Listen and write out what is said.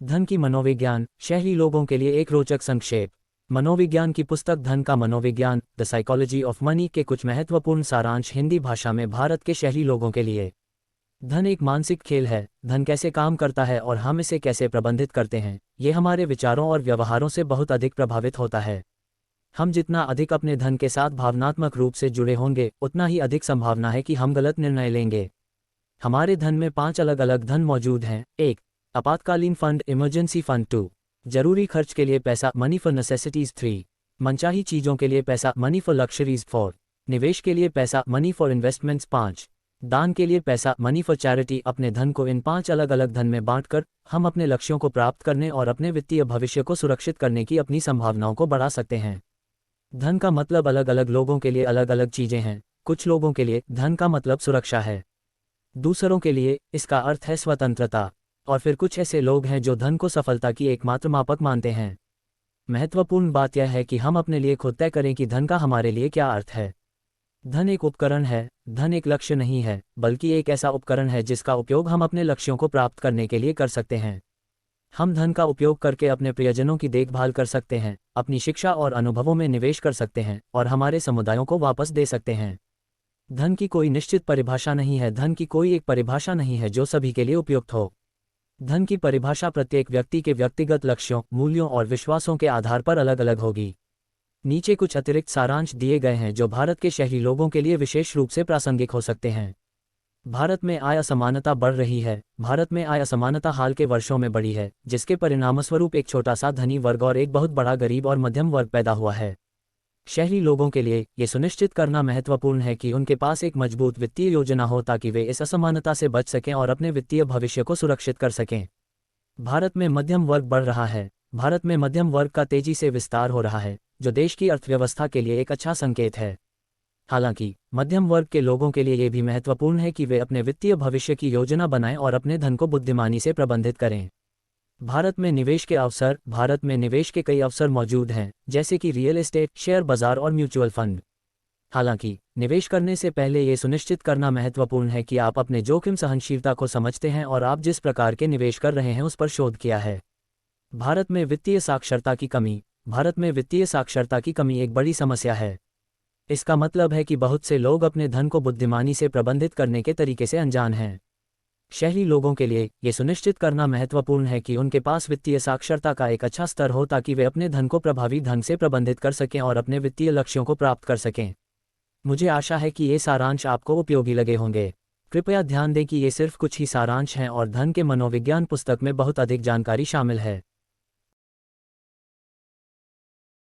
धन की मनोविज्ञान, शहरी लोगों के लिए एक रोचक संक्षेप। मनोविज्ञान की पुस्तक धन का मनोविज्ञान, द साइकोलॉजी ऑफ मनी के कुछ महत्वपूर्ण सारांश हिंदी भाषा में भारत के शहरी लोगों के लिए। धन एक मानसिक खेल है। धन कैसे काम करता है और हम इसे कैसे प्रबंधित करते हैं, ये हमारे विचारों और व्यवहारों से बहुत अधिक प्रभावित होता है। हम जितना अधिक अपने धन के साथ भावनात्मक रूप से जुड़े होंगे, उतना ही अधिक संभावना है कि हम गलत निर्णय लेंगे। हमारे धन में 5 अलग अलग धन मौजूद हैं। 1. आपातकालीन फंड, इमरजेंसी फंड। 2. जरूरी खर्च के लिए पैसा, मनी फॉर नेसेसिटीज। 3. मनचाही चीजों के लिए पैसा, मनी फॉर लग्जरीज। 4. निवेश के लिए पैसा, मनी फॉर इन्वेस्टमेंट्स। 5. दान के लिए पैसा, मनी फॉर चैरिटी। अपने धन को इन 5 अलग अलग धन में बांटकर हम अपने लक्ष्यों को प्राप्त करने और अपने वित्तीय भविष्य को सुरक्षित करने की अपनी संभावनाओं को बढ़ा सकते हैं। धन का मतलब अलग अलग लोगों के लिए अलग अलग चीजें हैं। कुछ लोगों के लिए धन का मतलब सुरक्षा है, दूसरों के लिए इसका अर्थ है स्वतंत्रता, और फिर कुछ ऐसे लोग हैं जो धन को सफलता की एकमात्र मापक मानते हैं। महत्वपूर्ण बात यह है कि हम अपने लिए खुद तय करें कि धन का हमारे लिए क्या अर्थ है। धन एक उपकरण है, धन एक लक्ष्य नहीं है, बल्कि एक ऐसा उपकरण है जिसका उपयोग हम अपने लक्ष्यों को प्राप्त करने के लिए कर सकते हैं। हम धन का उपयोग करके अपने प्रियजनों की देखभाल कर सकते हैं, अपनी शिक्षा और अनुभवों में निवेश कर सकते हैं और हमारे समुदायों को वापस दे सकते हैं। धन की कोई निश्चित परिभाषा नहीं है, धन की कोई एक परिभाषा नहीं है जो सभी के लिए उपयुक्त हो। धन की परिभाषा प्रत्येक व्यक्ति के व्यक्तिगत लक्ष्यों, मूल्यों और विश्वासों के आधार पर अलग अलग होगी। नीचे कुछ अतिरिक्त सारांश दिए गए हैं जो भारत के शहरी लोगों के लिए विशेष रूप से प्रासंगिक हो सकते हैं। भारत में आय असमानता बढ़ रही है। भारत में आय असमानता हाल के वर्षों में बढ़ी है, जिसके परिणामस्वरूप एक छोटा सा धनी वर्ग और एक बहुत बड़ा गरीब और मध्यम वर्ग पैदा हुआ है। शहरी लोगों के लिए ये सुनिश्चित करना महत्वपूर्ण है कि उनके पास एक मजबूत वित्तीय योजना हो ताकि वे इस असमानता से बच सकें और अपने वित्तीय भविष्य को सुरक्षित कर सकें। भारत में मध्यम वर्ग बढ़ रहा है। भारत में मध्यम वर्ग का तेजी से विस्तार हो रहा है, जो देश की अर्थव्यवस्था के लिए एक अच्छा संकेत है। हालांकि मध्यम वर्ग के लोगों के लिए ये भी महत्वपूर्ण है कि वे अपने वित्तीय भविष्य की योजना बनाएं और अपने धन को बुद्धिमानी से प्रबंधित करें। भारत में निवेश के कई अवसर मौजूद हैं, जैसे कि रियल एस्टेट, शेयर बाजार और म्यूचुअल फंड। हालांकि निवेश करने से पहले ये सुनिश्चित करना महत्वपूर्ण है कि आप अपने जोखिम सहनशीलता को समझते हैं और आप जिस प्रकार के निवेश कर रहे हैं उस पर शोध किया है। भारत में वित्तीय साक्षरता की कमी एक बड़ी समस्या है। इसका मतलब है कि बहुत से लोग अपने धन को बुद्धिमानी से प्रबंधित करने के तरीके से अनजान हैं। शहरी लोगों के लिए ये सुनिश्चित करना महत्वपूर्ण है कि उनके पास वित्तीय साक्षरता का एक अच्छा स्तर हो ताकि वे अपने धन को प्रभावी ढंग से प्रबंधित कर सकें और अपने वित्तीय लक्ष्यों को प्राप्त कर सकें। मुझे आशा है कि ये सारांश आपको उपयोगी लगे होंगे। कृपया ध्यान दें कि ये सिर्फ कुछ ही सारांश हैं और धन के मनोविज्ञान पुस्तक में बहुत अधिक जानकारी शामिल है।